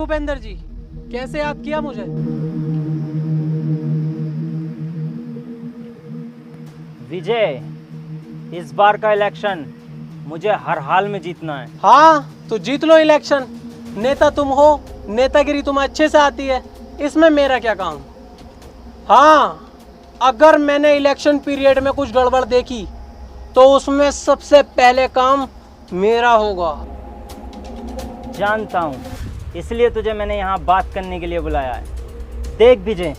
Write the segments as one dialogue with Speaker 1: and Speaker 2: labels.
Speaker 1: भूपेंद्र जी, कैसे याद किया मुझे?
Speaker 2: विजय, इस बार का इलेक्शन मुझे हर हाल में जीतना है।
Speaker 1: हाँ तो जीत लो इलेक्शन। नेता तुम हो, नेतागिरी तुम्हें अच्छे से आती है, इसमें मेरा क्या काम। हाँ, अगर मैंने इलेक्शन पीरियड में कुछ गड़बड़ देखी तो उसमें सबसे पहले काम मेरा होगा।
Speaker 2: जानता हूँ, इसलिए तुझे मैंने यहाँ बात करने के लिए बुलाया है। देख विजय,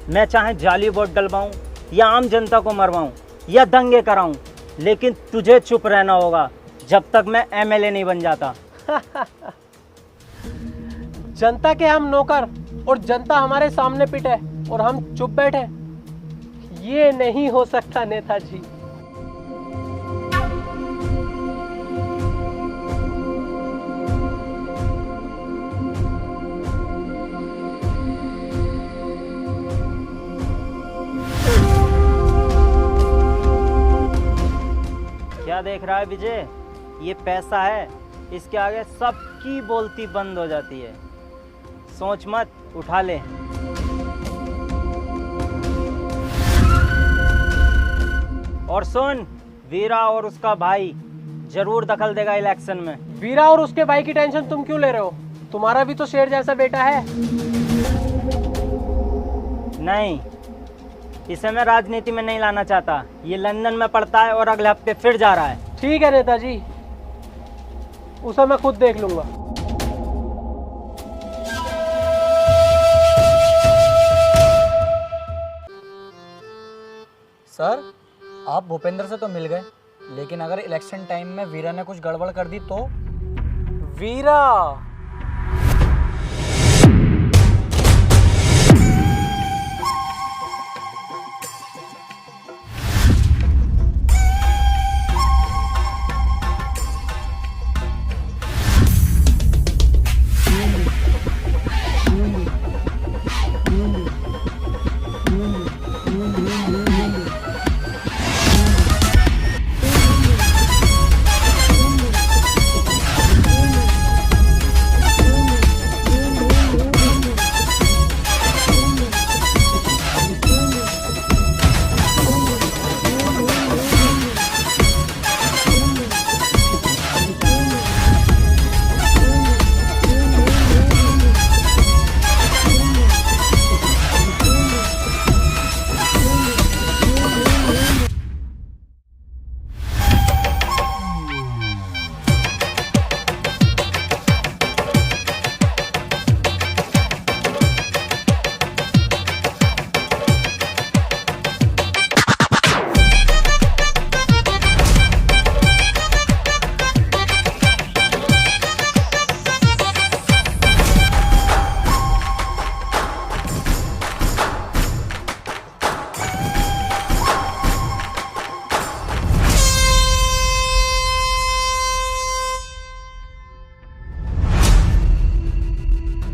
Speaker 2: मैं चाहे जाली वोट डलवाऊँ या आम जनता को मरवाऊँ या दंगे कराऊँ, लेकिन तुझे चुप रहना होगा जब तक मैं एमएलए नहीं बन जाता।
Speaker 1: जनता के हम नौकर और जनता हमारे सामने पिटे और हम चुप बैठे, ये नहीं हो सकता नेताजी।
Speaker 2: क्या देख रहा है विजय? ये पैसा है, इसके आगे सबकी बोलती बंद हो जाती है। सोच मत, उठा ले। और सुन, वीरा और उसका भाई जरूर दखल देगा इलेक्शन में।
Speaker 1: वीरा और उसके भाई की टेंशन तुम क्यों ले रहे हो? तुम्हारा भी तो शेर जैसा बेटा है।
Speaker 2: नहीं, इसे मैं राजनीति में नहीं लाना चाहता। ये लंदन में पढ़ता है और अगले हफ्ते फिर जा रहा है।
Speaker 1: ठीक है नेताजी, उसे मैं खुद देख लूंगा।
Speaker 3: सर, आप भूपेंद्र से तो मिल गए, लेकिन अगर इलेक्शन टाइम में वीरा ने कुछ गड़बड़ कर दी तो?
Speaker 1: वीरा?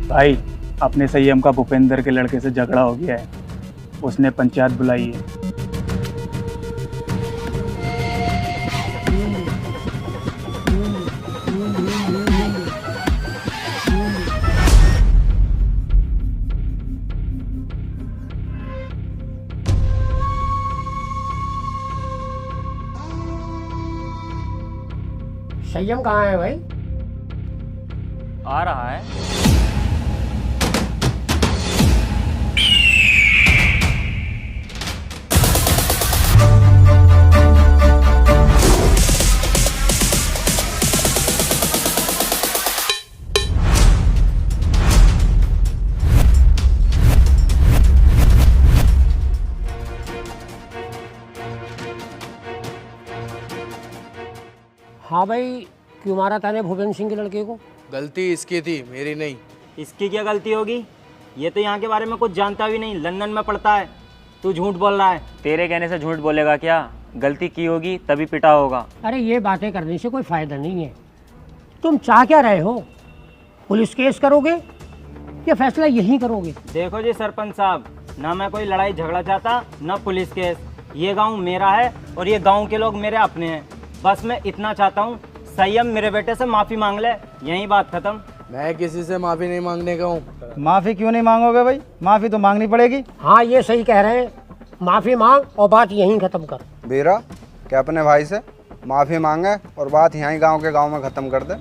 Speaker 4: भाई, अपने संयम का भूपेंद्र के लड़के से झगड़ा हो गया है। उसने पंचायत बुलाई है।
Speaker 1: संयम कहाँ है भाई?
Speaker 2: आ रहा है।
Speaker 1: हाँ भाई, क्यों मारा ताने भूपेंद्र सिंह के लड़के को?
Speaker 5: गलती इसकी थी, मेरी नहीं।
Speaker 2: इसकी क्या गलती होगी? ये तो यहाँ के बारे में कुछ जानता भी नहीं, लंदन में पढ़ता है। तू झूठ बोल रहा है।
Speaker 6: तेरे कहने से झूठ बोलेगा क्या? गलती की होगी तभी पिटा होगा।
Speaker 7: अरे ये बातें करने से कोई फायदा नहीं है। तुम चाह क्या रहे हो? पुलिस केस करोगे या फैसला यहीं करोगे?
Speaker 2: देखो जी सरपंच साहब, ना मैं कोई लड़ाई झगड़ा चाहता ना पुलिस केस। ये गांव मेरा है और ये गांव के लोग मेरे अपने हैं। बस मैं इतना चाहता हूँ, संयम मेरे बेटे से माफ़ी मांग ले, यही बात खत्म।
Speaker 5: मैं किसी से माफी नहीं मांगने का हूँ।
Speaker 3: माफ़ी क्यों नहीं मांगोगे भाई? माफ़ी तो मांगनी पड़ेगी।
Speaker 7: हाँ ये सही कह रहे हैं, माफ़ी मांग और बात यहीं ख़त्म कर।
Speaker 8: वीरा, क्या अपने भाई से माफ़ी मांगे और बात यहीं गांव के गांव में ख़त्म कर दे।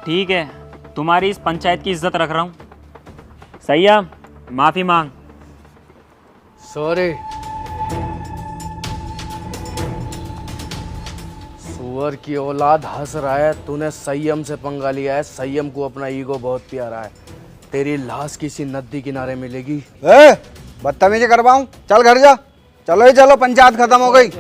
Speaker 6: ठीक है, तुम्हारी इस पंचायत की इज्जत रख रहा हूँ। संयम, माफ़ी मांग।
Speaker 5: सॉरी। सुअर की औलाद हंस रहा है, तूने संयम से पंगा लिया है। संयम को अपना ईगो बहुत प्यारा है। तेरी लाश किसी नदी किनारे मिलेगी।
Speaker 8: बदतमीजी करवाऊं? चल घर जा। चलो ही चलो, पंचायत खत्म हो गई।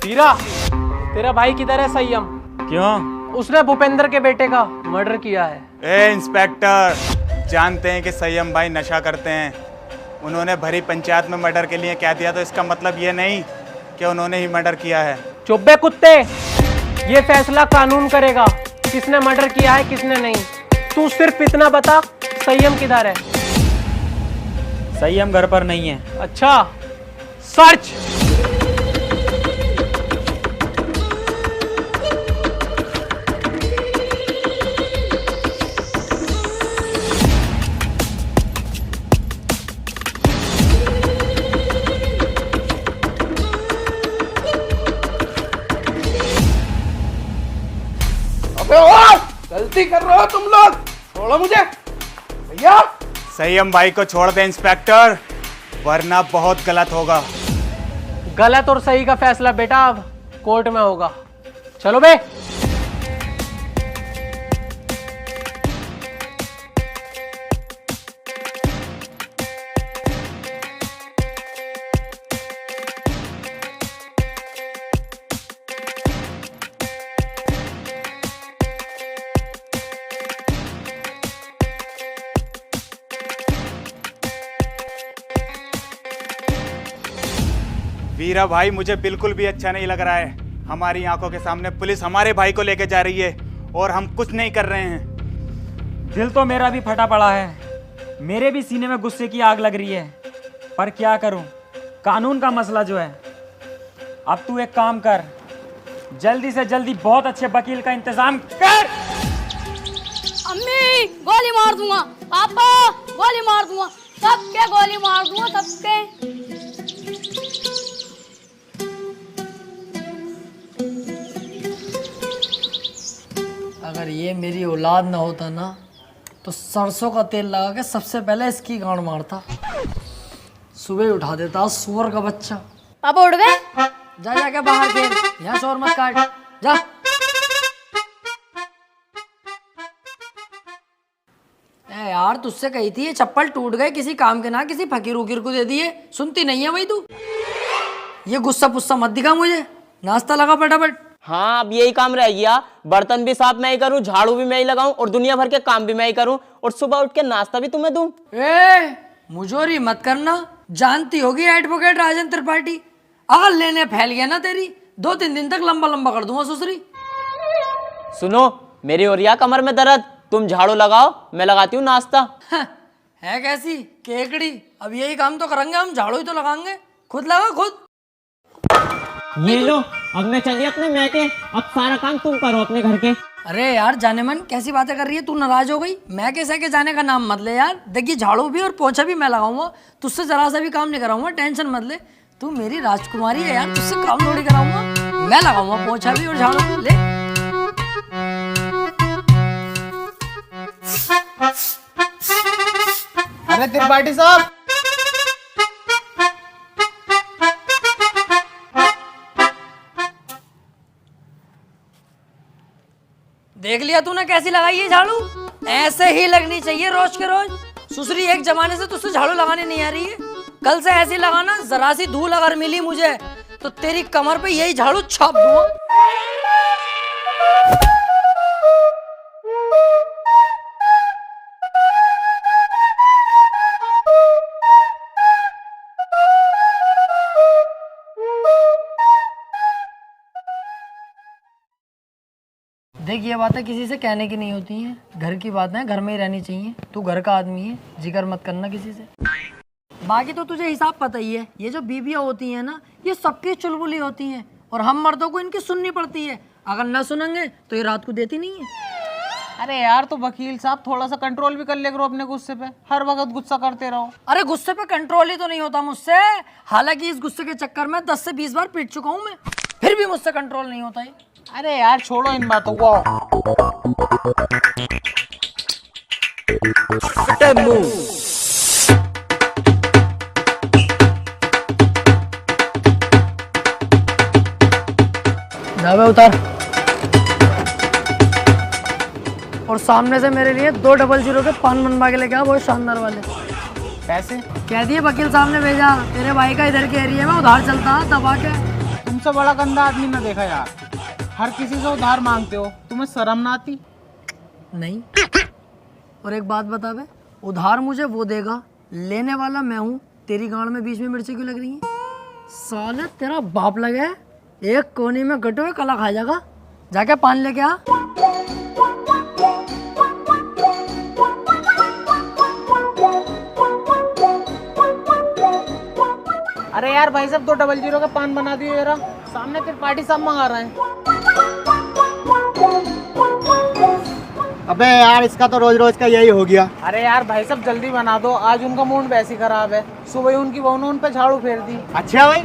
Speaker 1: वीरा, तेरा भाई किधर है संयम?
Speaker 6: क्यों?
Speaker 1: उसने भूपेंद्र के बेटे का मर्डर किया है।
Speaker 4: ए इंस्पेक्टर, जानते हैं कि संयम भाई नशा करते हैं। उन्होंने भरी पंचायत में मर्डर के लिए कह दिया तो इसका मतलब ये नहीं कि उन्होंने ही मर्डर किया है।
Speaker 1: चुप बे कुत्ते, ये फैसला कानून करेगा किसने मर्डर किया है किसने नहीं। तू सिर्फ इतना बता, संयम किधर है?
Speaker 6: संयम घर पर नहीं है।
Speaker 1: अच्छा, सर्च।
Speaker 5: गलती कर रहे हो तुम लोग, छोड़ो मुझे भैया।
Speaker 4: संयम भाई को छोड़ दे इंस्पेक्टर, वरना बहुत गलत होगा।
Speaker 1: गलत और सही का फैसला बेटा अब कोर्ट में होगा। चलो बे।
Speaker 4: वीरा भाई, मुझे बिल्कुल भी अच्छा नहीं लग रहा है। हमारी आंखों के सामने पुलिस हमारे भाई को लेके जा रही है और हम कुछ नहीं कर रहे हैं।
Speaker 6: दिल तो मेरा भी फटा पड़ा है, मेरे भी सीने में गुस्से की आग लग रही है, पर क्या करूं, कानून का मसला जो है। अब तू एक काम कर, जल्दी से जल्दी बहुत अच्छे वकील का इंतजाम कर।
Speaker 9: अम्मी, गोली मार दूंगा। पापा, गोली मार दूंगा। सबके गोली मार दूंगा, सबके।
Speaker 10: अगर ये मेरी औलाद ना होता ना तो सरसों का तेल लगा के सबसे पहले इसकी गांड मारता, सुबह उठा देता सुअर का बच्चा।
Speaker 9: पापा उठ गए?
Speaker 10: जा जाके बाहर खेल, यहाँ शोर मत काट, जा। ए यार, तुझसे कही थी ये चप्पल टूट गए, किसी काम के ना किसी फकीर उकीर को दे दिए, सुनती नहीं है भाई तू। ये गुस्सा पुस्सा मत दिखा मुझे, नाश्ता लगा फटाफट।
Speaker 11: हाँ, अब यही काम रह गया। बर्तन भी साफ मैं ही करूँ, झाड़ू भी मैं ही लगाऊं और दुनिया भर के काम भी मैं ही करूं, और सुबह उठ के नाश्ता भी तुम्हें दूं।
Speaker 10: ए, मुझोरी मत करना, जानती होगी एडवोकेट राजन त्रिपाठी। अगर लेने फैल गया ना तेरी, 2-3 दिन तक लंबा लंबा कर दूंगा सुसरी।
Speaker 11: सुनो, मेरी ओरिया कमर में दर्द, तुम झाड़ू लगाओ, मैं लगाती हूँ नाश्ता।
Speaker 10: है कैसी केकड़ी, अब यही काम तो करेंगे हम, झाड़ू ही तो लगाएंगे। खुद लगा खुद।
Speaker 11: ये लो, अब मैं चलिए अपने मैके, अब सारा काम तुम करो अपने घर के।
Speaker 10: अरे यार जाने मन, कैसी बातें कर रही है तू, नाराज हो गई? मैं कैसे के जाने का नाम मत ले यार। देखिए झाड़ू भी और पोछा भी मैं लगाऊंगा, तुझसे जरा सा भी काम नहीं कराऊंगा, टेंशन मत ले। तू मेरी राजकुमारी है यार, तुझसे काम थोड़ी कराऊंगा। मैं लगाऊंगा पोछा भी और झाड़ू भी। ले
Speaker 12: अरे त्रिपाठी साहब,
Speaker 10: देख लिया तूने कैसी लगाई है झाड़ू? ऐसे ही लगनी चाहिए रोज के रोज। सुसरी एक जमाने से तुझसे झाड़ू लगाने नहीं आ रही है, कल से ऐसी लगाना। जरा सी धूल अगर मिली मुझे तो तेरी कमर पे यही झाड़ू छाप दूंगा। देख, ये बातें किसी से कहने की नहीं होती हैं, घर की बातें घर में ही रहनी चाहिए। तू घर का आदमी है, जिक्र मत करना किसी से। बाकी तो तुझे हिसाब पता ही है, ये जो बीबियाँ होती हैं ना, ये सबकी चुलबुली होती हैं और हम मर्दों को इनकी सुननी पड़ती है। अगर ना सुनेंगे तो ये रात को देती नहीं है।
Speaker 12: अरे यार तो वकील साहब थोड़ा सा कंट्रोल भी कर ले करो अपने गुस्से पे, हर वक्त गुस्सा करते रहो।
Speaker 10: अरे गुस्से पे कंट्रोल ही तो नहीं होता मुझसे। हालांकि इस गुस्से के चक्कर में 10 से 20 बार पीट चुका हूँ मैं, फिर भी मुझसे कंट्रोल नहीं होता है।
Speaker 12: अरे यार छोड़ो इन बातों को।
Speaker 10: दावे उतार और सामने से मेरे लिए 200 के पान बनवा के लेके आ, बहुत शानदार वाले।
Speaker 12: पैसे
Speaker 10: कह दिए वकील साहब ने भेजा, तेरे भाई का इधर के एरिया में उधार चलता दबा के।
Speaker 12: तुमसे बड़ा गंदा आदमी ना देखा यार, हर किसी से उधार मांगते हो, तुम्हें शर्म ना आती?
Speaker 10: नहीं। और एक बात बता बे, उधार मुझे वो देगा, लेने वाला मैं हूँ। तेरी गांड में बीच में मिर्ची क्यों लग रही है? साले तेरा बाप लगे, एक कोने में गटे हुए कला खा जाएगा। जाके पान लेके आ।
Speaker 12: अरे यार भाई साहब 200 का पान बना दियो जरा, सामने त्रिपाठी साहब मंगा रहे हैं।
Speaker 13: अबे यार इसका तो रोज रोज का यही हो गया।
Speaker 12: अरे यार भाई साहब जल्दी बना दो, आज उनका मूड वैसे ही खराब है। सुबह ही उनकी बहू ने उन पे झाड़ू फेर दी।
Speaker 13: अच्छा भाई,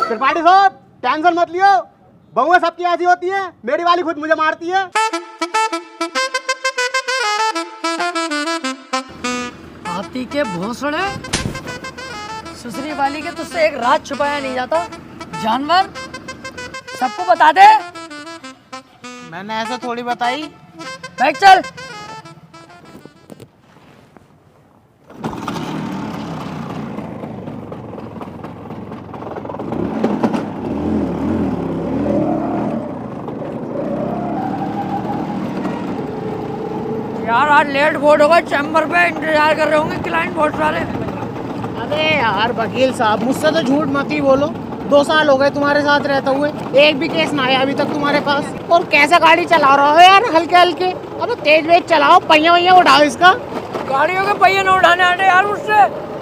Speaker 13: त्रिपाठी साहब टेंशन मत लियो, बहुएं सबकी ऐसी होती है, मेरी वाली खुद मुझे मारती है।
Speaker 10: हाथी के भोसड़े, सुसरी वाली के तुझसे एक रात छुपाया नहीं जाता। जानवर सबको बता दे।
Speaker 12: मैंने ऐसा थोड़ी बताई।
Speaker 10: बैठ चल। यार आज लेट बहुत होगा, चैम्बर पे इंतजार कर रहे होंगे क्लाइंट बहुत सारे।
Speaker 12: अरे यार वकील साहब मुझसे तो झूठ मत ही बोलो, 2 साल हो गए तुम्हारे साथ रहते हुए, एक भी केस ना आया अभी तक तुम्हारे पास। और कैसा गाड़ी चला रहा हो यार, हल्के हल्के। अब तेज वेज चलाओ, पहिया वैया उठाओ इसका।
Speaker 10: गाड़ियों के पहिए न उठाने आते यार मुझसे,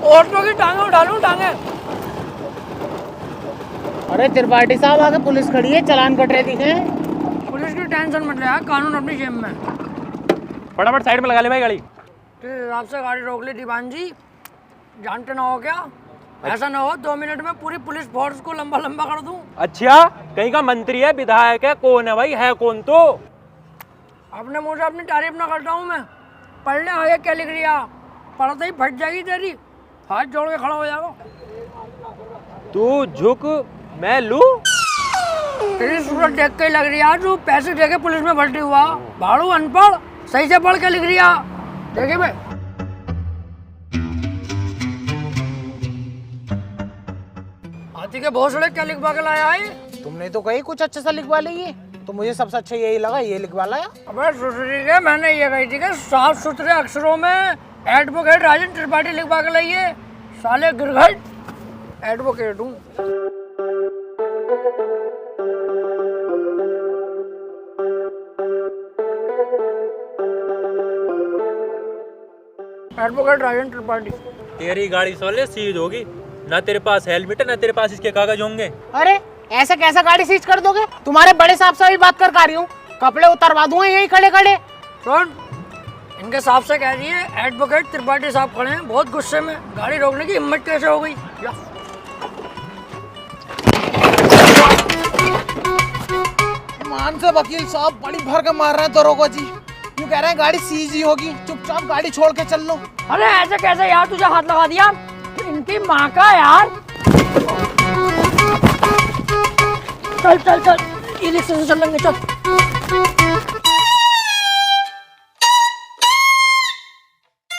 Speaker 10: औरतों की टांगे उठा लूं टांगे।
Speaker 12: अरे त्रिपाठी साहब आगे पुलिस खड़ी है, चालान कट रहे दिखे।
Speaker 10: पुलिस की टेंशन मत ले यार, कानून अपनी जेब में।
Speaker 6: फटाफट साइड में लगा ले भाई गाड़ी।
Speaker 10: आपसे गाड़ी रोक ली दीवान जी, जानते ना हो क्या? ऐसा ना हो 2 मिनट में पूरी पुलिस फोर्स को लंबा लंबा कर दूं।
Speaker 6: अच्छा, कहीं का मंत्री है, विधायक है, कौन है भाई? है कौन? तो
Speaker 10: अपने मुंह से अपनी तारीफ ना करता हूँ मैं। पढ़ने आगे क्या लिख रही है, पढ़ते ही फट जाएगी तेरी, हाथ जोड़ के खड़ा हो जाएगा।
Speaker 6: तू झुक, मैं लू।
Speaker 10: तेरी सूरत देख के लग रही है तू पैसे दे के पुलिस में भर्ती हुआ। भाड़ू अनपढ़, सही से पढ़ के लिख रही है। देखिए भाई, हाथी के बहुत सारे क्या लिखवा के लाया है?
Speaker 12: तुमने तो कही कुछ अच्छा सा लिखवा ली, तो मुझे सबसे अच्छा यही लगा, ये लिखवा लाया।
Speaker 10: अबे सुसरी के, मैंने ये कही थी कि साफ सुथरे अक्षरों में एडवोकेट राजन त्रिपाठी लिखवा के लाइए। साले गिरघट एडवोकेट हूँ। एडवोकेट राजन त्रिपाठी।
Speaker 6: तेरी गाड़ी सोले सीज होगी, ना तेरे पास हेलमेट है ना तेरे पास इसके कागज होंगे।
Speaker 12: अरे ऐसा कैसा गाड़ी सीज कर दोगे? तुम्हारे बड़े साहब से भी बात कर रही हूँ, कपड़े उतरवा दूंगा यही खड़े खड़े।
Speaker 10: सुन, इनके साहब से कह दिए एडवोकेट त्रिपाठी साहब खड़े हैं, बहुत गुस्से में। गाड़ी रोकने की हिम्मत कैसे हो गई?
Speaker 12: ईमान से वकील साहब बड़ी भर के मार रहे हैं दरोगा जी। यूँ कह रहे हैं गाड़ी सीजी होगी, चुपचाप गाड़ी छोड़ के चल लो।
Speaker 10: अरे ऐसे कैसे यार, तुझे हाथ लगा दिया इनकी माँ का यार। चल चल चल, ई रिक्शा से चल लेंगे, चल।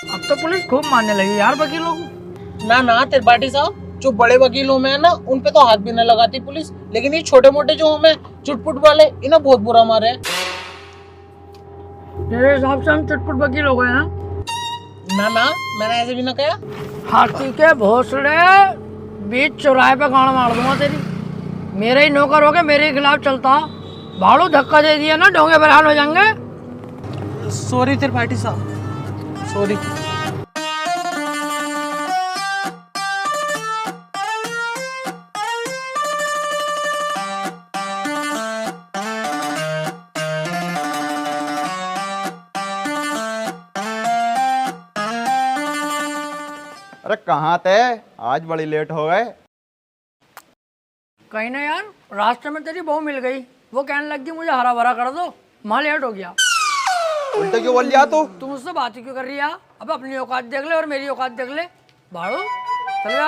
Speaker 10: अब तो पुलिस खूब मारने लगी यार वकीलों को।
Speaker 12: ना त्रिपाठी साहब, जो बड़े वकील हों में है ना, उन पे तो हाथ भी न लगाती पुलिस, लेकिन ये छोटे मोटे जो हों में चुटपुट वाले, इन्हें बहुत बुरा मारे है।
Speaker 10: मेरे हिसाब से हम चुटपुट वकील हो गए हैं।
Speaker 12: ना मैंने ऐसे भी ना कहा।
Speaker 10: हाथी के भोसले बीच चौराहे पे गाड़ मार दूंगा तेरी। मेरे ही नौकर हो गए, मेरे ही खिलाफ चलता। भाड़ू धक्का दे दिया ना, डोंगे बरहाल हो जाएंगे।
Speaker 12: सॉरी त्रिपाठी साहब, सॉरी।
Speaker 13: अरे कहाँ थे? आज बड़ी लेट हो गए।
Speaker 10: कहीं ना यार, रास्ते में तेरी बहू मिल गई, वो कहने लगी मुझे हरा भरा कर दो, वहाँ लेट हो गया।
Speaker 13: उल्टे क्यों बोल लिया तू?
Speaker 10: तुम मुझसे बात ही क्यों कर रही है? अब अपनी औकात देख ले और मेरी औकात देख ले। भाड़ू चल जा।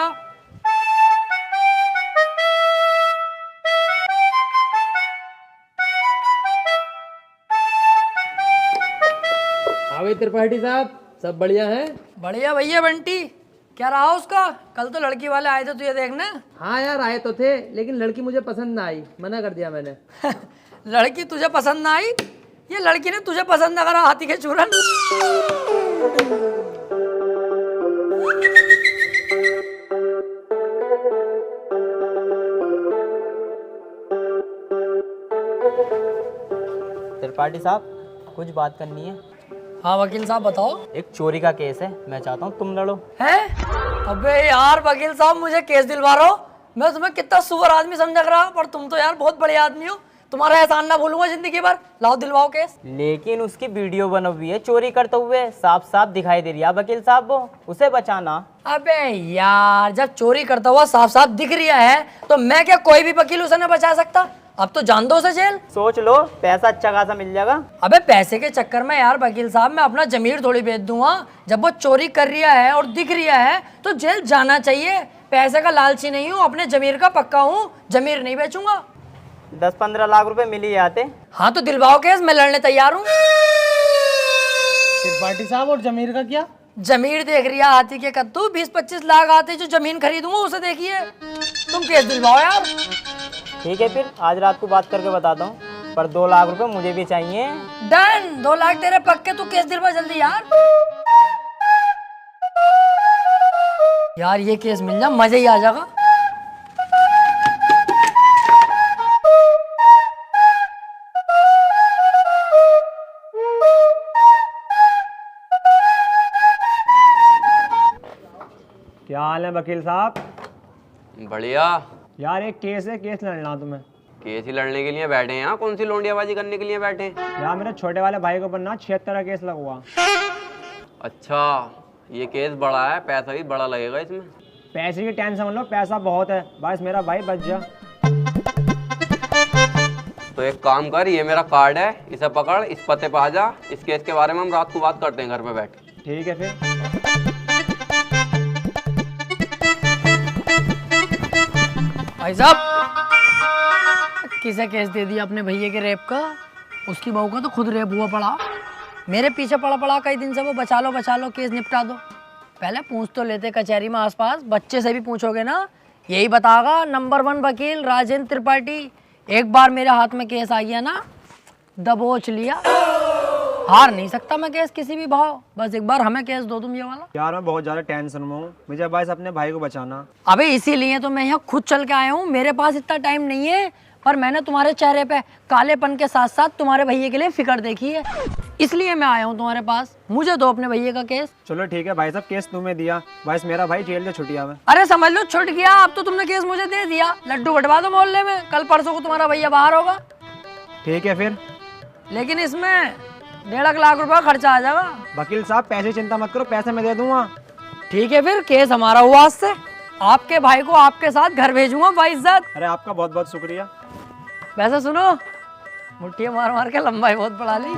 Speaker 14: हाँ त्रिपाठी साहब, सब बढ़िया है?
Speaker 10: बढ़िया भैया बंटी, क्या रहा उसका? कल तो लड़की वाले आए थे तुझे देखने।
Speaker 14: हाँ यार आए तो थे, लेकिन लड़की मुझे पसंद ना आई, मना कर दिया मैंने।
Speaker 10: लड़की तुझे पसंद ना आई? ये लड़की ने तुझे पसंद ना करा, हाथी के चूरन।
Speaker 11: त्रिपाठी साहब, कुछ बात करनी है।
Speaker 10: हाँ वकील साहब बताओ।
Speaker 11: एक चोरी का केस है, मैं चाहता हूँ तुम लड़ो।
Speaker 10: है? अबे यार वकील साहब, मुझे केस दिलवा रहा हो? मैं तुम्हें कितना सुअर आदमी समझ रहा, पर तुम तो यार बहुत बड़े आदमी हो। तुम्हारा एहसान ना भूलूंगा जिंदगी भर। लाओ दिलवाओ केस।
Speaker 11: लेकिन उसकी वीडियो बनी हुई है चोरी करते हुए, साफ साफ दिखाई दे रही है वकील साहब, वो उसे बचाना।
Speaker 10: अबे यार, जब चोरी करता हुआ साफ साफ दिख रहा है तो मैं क्या कोई भी वकील उसे न बचा सकता? अब तो जान दो उसे जेल।
Speaker 11: सोच लो, पैसा अच्छा खासा मिल जाएगा।
Speaker 10: अबे पैसे के चक्कर में यार वकील साहब मैं अपना जमीर थोड़ी बेच दूंगा। जब वो चोरी कर रहा है और दिख रहा है तो जेल जाना चाहिए। पैसे का लालची नहीं हूँ, अपने जमीर का पक्का हूँ, जमीर नहीं बेचूंगा।
Speaker 11: 10-15 लाख रुपए मिल ही जाते।
Speaker 10: हाँ तो दिलवाओ केस, मैं लड़ने तैयार हूँ।
Speaker 12: त्रिपाठी साहब, और जमीर का क्या?
Speaker 10: जमीर देख रही है हाथी के कद्दू, 20-25 लाख आते जो जमीन खरीदूंगा उसे देखिए। तुम केस दिलवाओ यार।
Speaker 11: ठीक है फिर, आज रात को बात करके बताता हूँ, पर 2 लाख रुपए मुझे भी चाहिए।
Speaker 10: डन, 2 लाख तेरे पक्के, तू केस दिलवा जल्दी यार। यार ये केस मिल जा, मजा ही आ जाएगा।
Speaker 6: क्या हाल है वकील साहब?
Speaker 15: बढ़िया।
Speaker 6: यार एक केस है, केस लड़ना तुम्हें।
Speaker 15: केस ही लड़ने के लिए बैठे हैं यहाँ? कौन सी लोंडियाबाजी करने के लिए बैठे हैं?
Speaker 6: यार मेरे छोटे वाले भाई के ऊपर ना 76 का केस लगा हुआ।
Speaker 15: अच्छा, ये केस बड़ा है, पैसा भी बड़ा लगेगा इसमें।
Speaker 6: पैसे की टेंशन मत लो, पैसा बहुत है, बस मेरा भाई बच जा।
Speaker 15: तो एक काम कर, ये मेरा कार्ड है, इसे पकड़, इस पते पे आ जा। इस केस के बारे में हम रात को बात करते हैं घर पे बैठ।
Speaker 6: ठीक है फिर।
Speaker 10: भाई साहब, किसे केस दे दिया अपने भैया के रेप का? उसकी बहू का तो खुद रेप हुआ पड़ा, मेरे पीछे पड़ा कई दिन से वो। बचा लो केस निपटा दो। पहले पूछ तो लेते कचहरी में आसपास, बच्चे से भी पूछोगे ना, यही बतागा नंबर 1 वकील राजेंद्र त्रिपाठी। एक बार मेरे हाथ में केस आ गया ना, दबोच लिया। हार नहीं सकता मैं केस किसी भी भाव। बस एक बार हमें केस दो तुम ये वाला।
Speaker 6: यार मैं बहुत ज्यादा टेंशन में हूँ, मुझे बस अपने भाई को बचाना।
Speaker 10: अबे इसीलिए तो मैं यहाँ खुद चल के आया हूँ। मेरे पास इतना टाइम नहीं है, पर मैंने तुम्हारे चेहरे पे कालेपन के साथ साथ तुम्हारे भैया के लिए फिक्र देखी है, इसलिए मैं आया हूँ तुम्हारे पास। मुझे दो अपने भैया का केस।
Speaker 6: चलो ठीक है भाई साहब, केस तुम्हें दिया, बस मेरा भाई जेल से छुट्टिया में।
Speaker 10: अरे समझ लो छुट गया, अब तो तुमने केस मुझे दे दिया। लड्डू बटवा दो मोहल्ले में, कल परसों को तुम्हारा भैया बाहर होगा।
Speaker 6: ठीक है फिर,
Speaker 10: लेकिन इसमें 1.5 लाख रुपया खर्चा आ जाएगा।
Speaker 6: वकील साहब पैसे चिंता मत करो, पैसे मैं दे दूंगा।
Speaker 10: ठीक है फिर, केस हमारा हुआ आज से। आपके भाई को आपके साथ घर भेजूंगा बाइज्जत।
Speaker 6: अरे आपका बहुत बहुत शुक्रिया।
Speaker 10: वैसे सुनो, मुट्ठियाँ मार मार के लंबाई बहुत बढ़ा ली।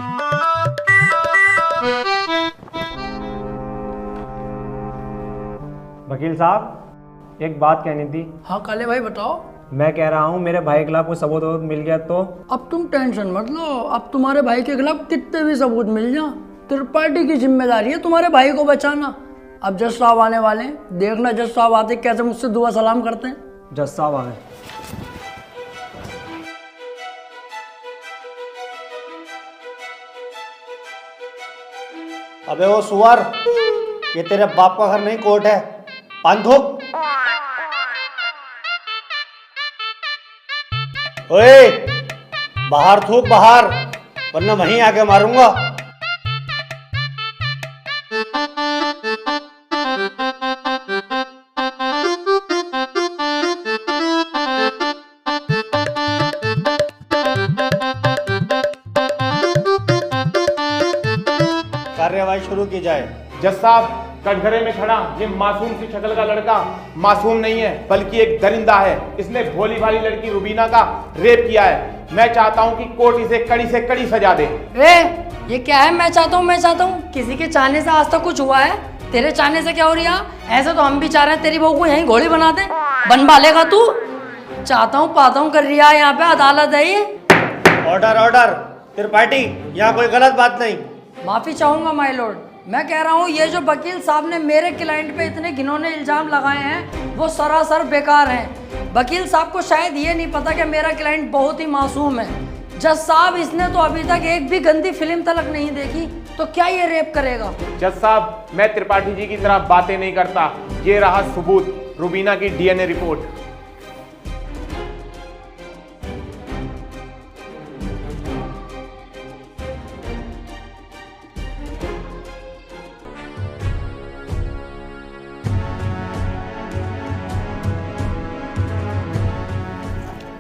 Speaker 16: वकील साहब एक बात कहनी थी।
Speaker 10: हाँ काले भाई बताओ।
Speaker 16: मैं कह रहा हूँ मेरे भाई के खिलाफ कोई सबूत मिल गया तो?
Speaker 10: अब तुम टेंशन मत लो, अब तुम्हारे भाई के खिलाफ कितने भी सबूत मिल जाए, त्रिपाठी की जिम्मेदारी है तुम्हारे भाई को बचाना। अब जज साहब आने वाले हैं, देखना जज साहब आते कैसे मुझसे दुआ सलाम करते हैं।
Speaker 16: जज साहब आए।
Speaker 13: अबे वो सुअर, ये तेरे बाप का घर नहीं कोर्ट है। पान थूक। ओए बाहर थूक बाहर, वरना वहीं आके मारूंगा। कार्यवाही शुरू की जाए।
Speaker 17: जज साहब, कटघरे में खड़ा ये मासूम सी शक्ल का लड़का मासूम नहीं है बल्कि एक दरिंदा है। इसने भोली भाली लड़की रुबीना का रेप किया है। मैं चाहता हूं कि कोर्ट इसे कड़ी से कड़ी सजा दे।
Speaker 10: ये क्या है मैं चाहता हूँ? किसी के चाहने से आज तक कुछ हुआ है? तेरे चाहने से क्या हो रही है? ऐसे तो हम भी चाह रहे हैं तेरी बहू को यहीं घोड़ी बना दे। बनवा लेगा तू? चाहता हूँ पाता हूँ कर रही है, यहाँ पे अदालत है ये।
Speaker 13: Order order. त्रिपाठी, यहाँ कोई गलत बात नहीं।
Speaker 10: माफी चाहूंगा माय लॉर्ड। मैं कह रहा हूँ ये जो वकील साहब ने मेरे क्लाइंट पे इतने घिनौने इल्जाम लगाए हैं वो सरासर बेकार हैं। वकील साहब को शायद ये नहीं पता कि मेरा क्लाइंट बहुत ही मासूम है। जज साहब, इसने तो अभी तक एक भी गंदी फिल्म तलक नहीं देखी, तो क्या ये रेप करेगा?
Speaker 17: जज साहब, मैं त्रिपाठी जी की तरह बातें नहीं करता। ये रहा सबूत, रुबीना की डीएनए रिपोर्ट।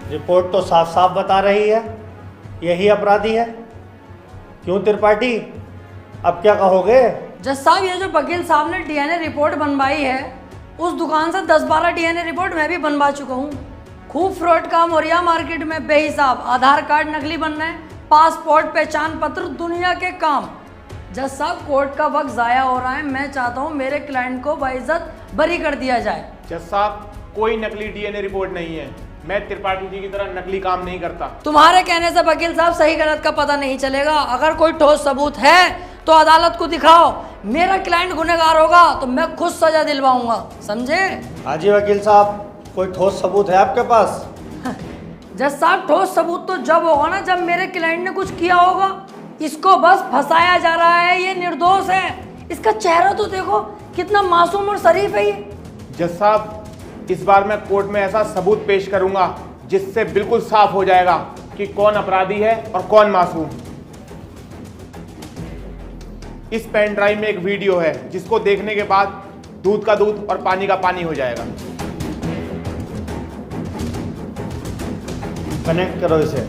Speaker 13: रिपोर्ट तो साफ साफ बता रही है यही अपराधी है। क्यों त्रिपाठी, अब क्या कहोगे?
Speaker 10: जज साहब, ये जो वकील साहब ने डीएनए रिपोर्ट बनवाई है, उस दुकान से 10-12 डीएनए रिपोर्ट मैं भी बनवा चुका हूँ। खूब फ्रॉड काम हो रहा है मार्केट में बेहिसाब। आधार कार्ड नकली बन रहे हैं, पासपोर्ट, पहचान पत्र, दुनिया के काम। जज साहब, कोर्ट का वक्त जाया हो रहा है। मैं चाहता हूँ मेरे क्लाइंट को बाइज्जत बरी कर दिया जाए।
Speaker 17: जज साहब, कोई नकली डीएनए रिपोर्ट नहीं है। मैं त्रिपाठी जी की तरह नकली काम नहीं करता।
Speaker 10: तुम्हारे कहने से वकील साहब सही गलत का पता नहीं चलेगा। अगर कोई ठोस सबूत है तो अदालत को दिखाओ। मेरा क्लाइंट गुनहगार होगा तो मैं खुद सजा दिलवाऊंगा, समझे?
Speaker 13: हाँ जी वकील साहब, कोई ठोस सबूत है आपके पास?
Speaker 10: जज साहब, ठोस सबूत तो जब होगा ना जब मेरे क्लाइंट ने कुछ किया होगा। इसको बस फंसाया जा रहा है, ये निर्दोष है। इसका चेहरा तो देखो, कितना मासूम और शरीफ है ये।
Speaker 17: जज साहब, इस बार मैं कोर्ट में ऐसा सबूत पेश करूंगा जिससे बिल्कुल साफ हो जाएगा कि कौन अपराधी है और कौन मासूम। इस पेन ड्राइव में एक वीडियो है जिसको देखने के बाद दूध का दूध और पानी का पानी हो जाएगा।
Speaker 13: कनेक्ट करो इसे।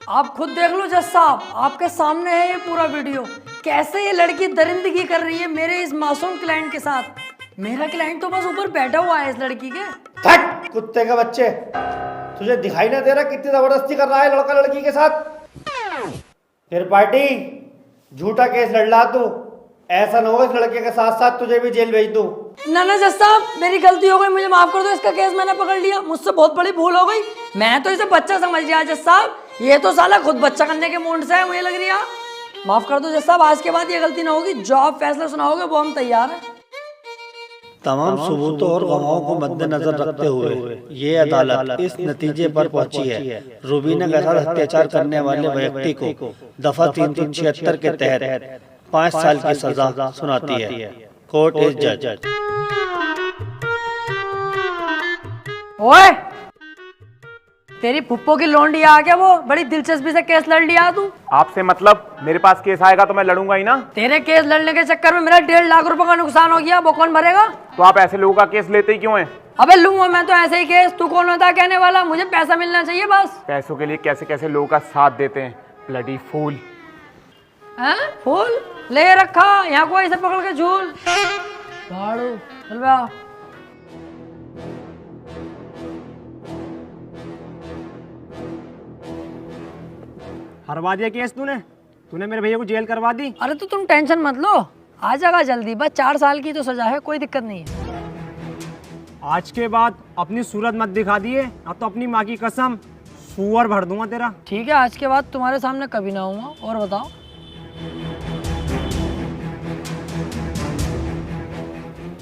Speaker 10: आप खुद देख लो जज साहब, आपके सामने है ये पूरा वीडियो। कैसे ये लड़की दरिंदगी कर रही है मेरे इस मासूम क्लाइंट के साथ। मेरा क्लाइंट तो बस ऊपर बैठा हुआ है इस लड़की के।
Speaker 13: हट कुत्ते के बच्चे, तुझे दिखाई ना दे रहा कितनी जबरदस्ती कर रहा है लड़का लड़की के साथ? त्रिपाठी, झूठा केस लड़ ला तू। ऐसा ना हो इस लड़के के साथ साथ तुझे भी जेल भेज दूं।
Speaker 10: ना ना जज साहब, मेरी गलती हो गई, मुझे माफ कर दो। इसका केस मैंने पकड़ लिया, मुझसे बहुत बड़ी भूल हो गई। मैं तो इसे बच्चा समझ लिया जज साहब, ये तो साला खुद बच्चा करने के मूड से है, मुझे लग रही है। माफ कर दो जज साहब, आज के बाद ये गलती ना होगी। जो आप फैसला सुनाओगे वो हम तैयार हैं।
Speaker 18: तमाम सबूतों और गवाहों को मद्देनजर रखते हुए ये अदालत इस नतीजे पर पहुंची है, रुबीना के साथ अत्याचार करने वाले व्यक्ति को दफा 376 के तहत 5 साल की सजा सुनाती है। कोर्ट इज जज।
Speaker 10: ओए, तेरी फुप्पो की लौंडी आ गया, वो बड़ी दिलचस्पी से केस लड़ लिया तू।
Speaker 17: आपसे मतलब? मेरे पास केस आएगा तो मैं लड़ूंगा ही ना।
Speaker 10: तेरे केस लड़ने के चक्कर में मेरा 1.5 लाख रुपए का नुकसान हो गया, वो कौन भरेगा?
Speaker 17: तो आप ऐसे लोगों का केस लेते ही क्यों हैं?
Speaker 10: अबे लूंगा मैं तो ऐसे ही केस, तू कौन होता है कहने वाला? मुझे पैसा मिलना चाहिए बस।
Speaker 17: पैसों के लिए कैसे कैसे लोगों का साथ देते हैं, ब्लडी फूल।
Speaker 10: हैं? फूल ले रखा यहाँ को ऐसे पकड़ के झूल झाड़ू चल बे आ।
Speaker 16: हरवा दिया केस तूने मेरे भैया को जेल करवा दी।
Speaker 10: अरे तो तुम टेंशन मत लो, आ जाएगा जल्दी, बस 4 साल की तो सजा है, कोई दिक्कत नहीं है।
Speaker 16: आज के बाद अपनी सूरत मत दिखा दिए, अब तो अपनी माँ की कसम सुअर भर दूंगा तेरा।
Speaker 10: ठीक है, आज के बाद तुम्हारे सामने कभी ना आऊंगा। और बताओ?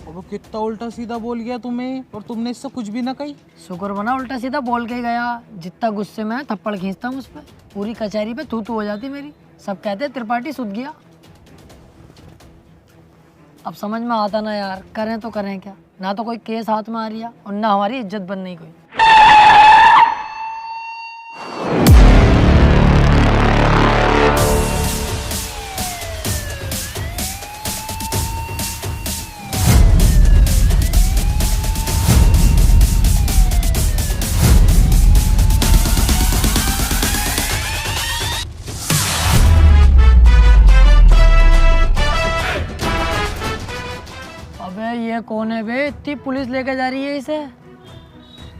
Speaker 12: अब कितना उल्टा सीधा बोल गया तुम्हें, और तुमने इससे कुछ भी ना कही।
Speaker 10: शुक्र बना उल्टा सीधा बोल के गया, जितना गुस्से में थप्पड़ खींचता हूँ उस पर, पूरी कचहरी पे तू हो जाती मेरी। सब कहते त्रिपाठी सुध गया। अब समझ में आता ना यार, करें तो करें क्या, ना तो कोई केस हाथ में आ रही है और ना हमारी इज्जत बन रही कोई। ये कौन है बे, इतनी पुलिस लेके जा रही है इसे?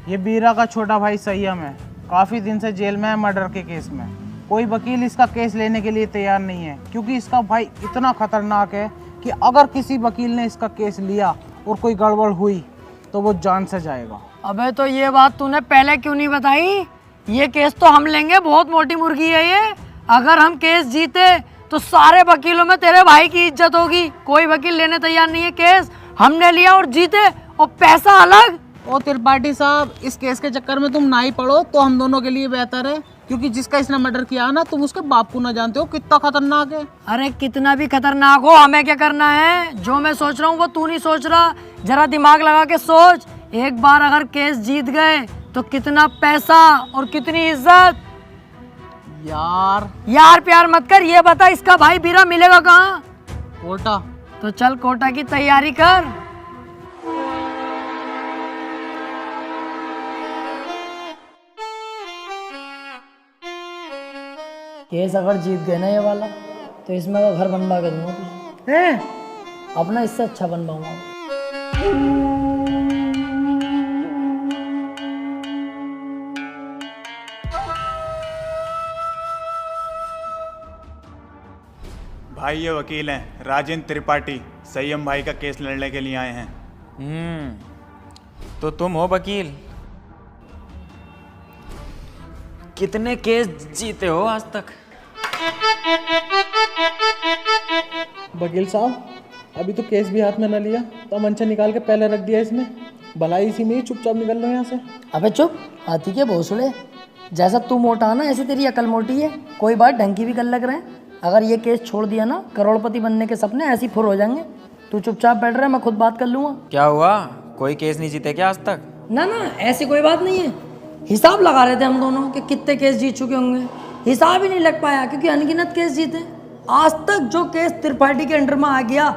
Speaker 12: ये बीरा का छोटा भाई संयम है, काफी दिन से जेल में है मर्डर के केस में। कोई वकील इसका केस लेने के लिए तैयार नहीं है, क्योंकि इसका भाई इतना खतरनाक है कि अगर किसी वकील ने इसका केस लिया और कोई गड़बड़ हुई तो वो जान से जाएगा।
Speaker 10: अबे तो ये बात तूने पहले क्यों नहीं बताई? ये केस तो हम लेंगे, बहुत मोटी मुर्गी है ये। अगर हम केस जीते तो सारे वकीलों में तेरे भाई की इज्जत होगी। कोई वकील लेने तैयार नहीं है केस, हमने लिया और जीते, और पैसा अलग।
Speaker 12: ओ त्रिपाठी साहब, इस केस के चक्कर में तुम ना ही पड़ो तो हम दोनों के लिए बेहतर है, क्योंकि जिसका इसने मर्डर किया ना, तुम उसके बाप को ना जानते हो कितना खतरनाक है।
Speaker 10: अरे कितना भी खतरनाक हो, हमें क्या करना है? जो मैं सोच रहा हूँ वो तू नहीं सोच रहा। जरा दिमाग लगा के सोच, एक बार अगर केस जीत गए तो कितना पैसा और कितनी इज्जत। यार प्यार मत कर, ये बता इसका भाई बीरा मिलेगा कहाँ?
Speaker 12: कोटा।
Speaker 10: तो चल कोटा की तैयारी कर। केस अगर जीत गए ना ये वाला, तो इसमें का घर बनवा के दूंगा तुझे। अपना इससे अच्छा बनवाऊंगा।
Speaker 4: भाई ये वकील हैं राजेंद्र त्रिपाठी, संयम भाई का केस लड़ने के लिए आए हैं।
Speaker 6: तो तुम हो वकील? कितने केस जीते हो आज तक?
Speaker 12: वकील साहब, अभी तो केस भी हाथ में न लिया, तो मंचा निकाल के पहले रख दिया इसने। भलाई इसी में ही चुपचाप निकल लो यहाँ से।
Speaker 10: अबे चुप, हाथी के भोसड़े। जैसा तू मोटा ना, ऐसे तेरी अकल मोटी है। कोई बात ढंग की भी कर लग रहे हैं। अगर ये केस छोड़ दिया ना, करोड़पति बनने के सपने ऐसे ही फुर हो जाएंगे। तू चुपचाप बैठ रहा है, मैं खुद बात कर लूँगा।
Speaker 6: क्या हुआ, कोई केस नहीं जीते क्या आज तक?
Speaker 10: ना ना, ऐसी कोई बात नहीं है। हिसाब लगा रहे थे हम दोनों कि कितने केस जीत चुके होंगे। हिसाब ही नहीं लग पाया, क्योंकि अनगिनत केस जीते। आज तक जो केस त्रिपाठी के अंडर में आ गया,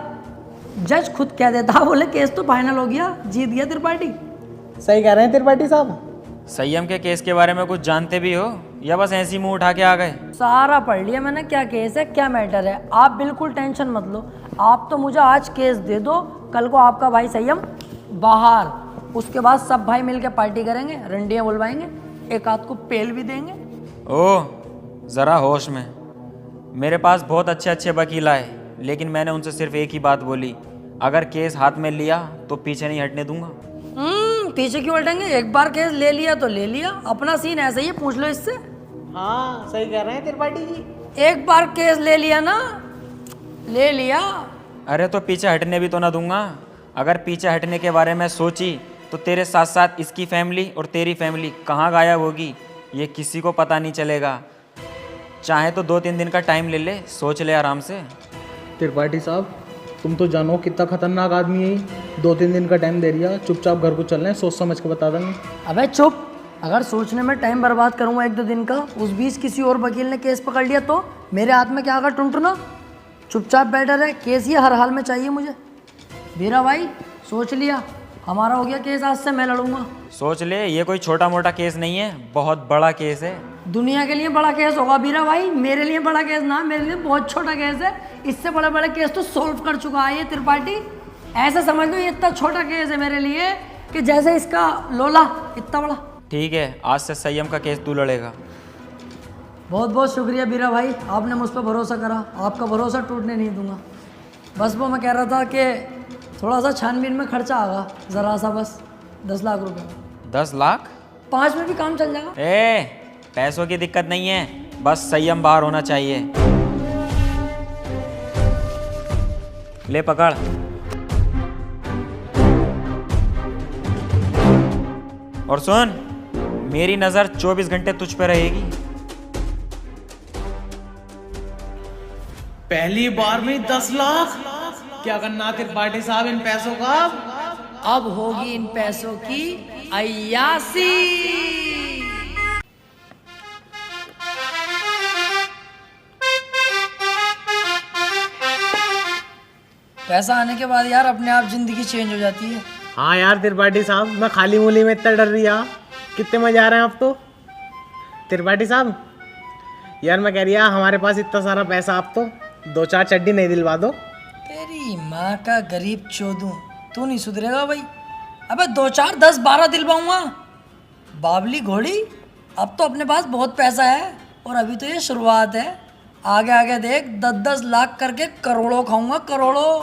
Speaker 10: जज खुद कह देता, बोले केस तो फाइनल हो गया, जीत गया त्रिपाठी।
Speaker 12: सही कह रहे हैं त्रिपाठी साहब।
Speaker 6: संयम के केस के बारे में कुछ जानते भी हो या बस ऐसी मुंह उठा के आ गए?
Speaker 10: सारा पढ़ लिया मैंने, क्या केस है क्या मैटर है। आप बिल्कुल टेंशन मत लो। आप तो मुझे आज केस दे दो, कल को आपका भाई संयम बाहर, उसके बाद सब भाई मिलकर पार्टी करेंगे, रंडियाँ बुलवाएंगे, एक आध को पेल भी देंगे।
Speaker 6: ओह, ज़रा होश में। मेरे पास बहुत अच्छे अच्छे वकील आए, लेकिन मैंने उनसे सिर्फ एक ही बात बोली, अगर केस हाथ में लिया तो पीछे नहीं हटने दूंगा।
Speaker 10: पीछे क्यों हटेंगे? एक बार केस ले लिया तो ले लिया, अपना सीन ऐसा ही है, पूछ लो इससे।
Speaker 12: हाँ सही कह रहे हैं त्रिपाठी जी।
Speaker 10: एक बार केस ले लिया ना, ले लिया।
Speaker 6: अरे तो पीछे हटने भी तो ना दूंगा। अगर पीछे हटने के बारे में सोची तो तेरे साथ साथ इसकी फैमिली और तेरी फैमिली कहाँ गायब होगी, ये किसी को पता नहीं चलेगा। चाहे तो 2-3 दिन का टाइम ले ले, सोच ले आराम से।
Speaker 12: त्रिपाठी साहब, तुम तो जानो कितना खतरनाक आदमी है। 2-3 दिन का टाइम दे दिया, चुपचाप घर को चलना है, सोच समझ के बता देंगे।
Speaker 10: अबे चुप, अगर सोचने में टाइम बर्बाद करूंगा 1-2 दिन का, उस बीच किसी और वकील ने केस पकड़ लिया तो मेरे हाथ में क्या आगा टुनटुना। चुपचाप बैठा रहे, केस ये हर हाल में चाहिए मुझे। वीरा भाई सोच लिया, हमारा हो गया केस, आज से मैं लड़ूंगा।
Speaker 6: सोच ले, ये कोई छोटा मोटा केस नहीं है, बहुत बड़ा केस है।
Speaker 10: दुनिया के लिए बड़ा केस होगा वीरा भाई, मेरे लिए बड़ा केस ना, मेरे लिए बहुत छोटा केस है। इससे बड़े बड़े केस तो सोल्व कर चुका है ये त्रिपाठी। ऐसा समझ लो ये इतना छोटा केस है मेरे लिए कि जैसे इसका लोला इतना बड़ा।
Speaker 6: ठीक है, आज से संयम का केस तू लड़ेगा।
Speaker 10: बहुत बहुत शुक्रिया वीरा भाई, आपने मुझ पर भरोसा करा, आपका भरोसा टूटने नहीं दूंगा। बस वो मैं कह रहा था कि थोड़ा सा छानबीन में खर्चा आगा, ज़रा सा, बस 10 लाख रुपए।
Speaker 6: 10 लाख?
Speaker 10: 5 में भी काम चल जाएगा।
Speaker 6: पैसों की दिक्कत नहीं है, बस संयम बाहर होना चाहिए। ले पकड़। और सुन, मेरी नजर 24 घंटे तुझ पे रहेगी।
Speaker 1: पहली बार में 10 लाख? क्या करना त्रिपाठी साहब इन पैसों का?
Speaker 10: अब होगी इन पैसों की अय्यासी। पैसा आने के बाद यार अपने आप जिंदगी चेंज हो जाती है।
Speaker 12: हाँ यार त्रिपाठी साहब, मैं खाली मूली में इतना डर रही है, कितने मजे आ रहे हैं अब तो। त्रिपाठी साहब यार मैं कह रही है हमारे पास इतना सारा पैसा, आप तो 2-4 चड्डी नहीं दिलवा दो।
Speaker 10: तेरी माँ का गरीब चोदू, तू नहीं सुधरेगा भाई। अबे 2-4 10-12 दिलवाऊंगा। बाबली घोड़ी, अब तो अपने पास बहुत पैसा है और अभी तो ये शुरुआत है। आगे आगे देख 10-10 लाख करके करोड़ों खाऊंगा, करोड़ों।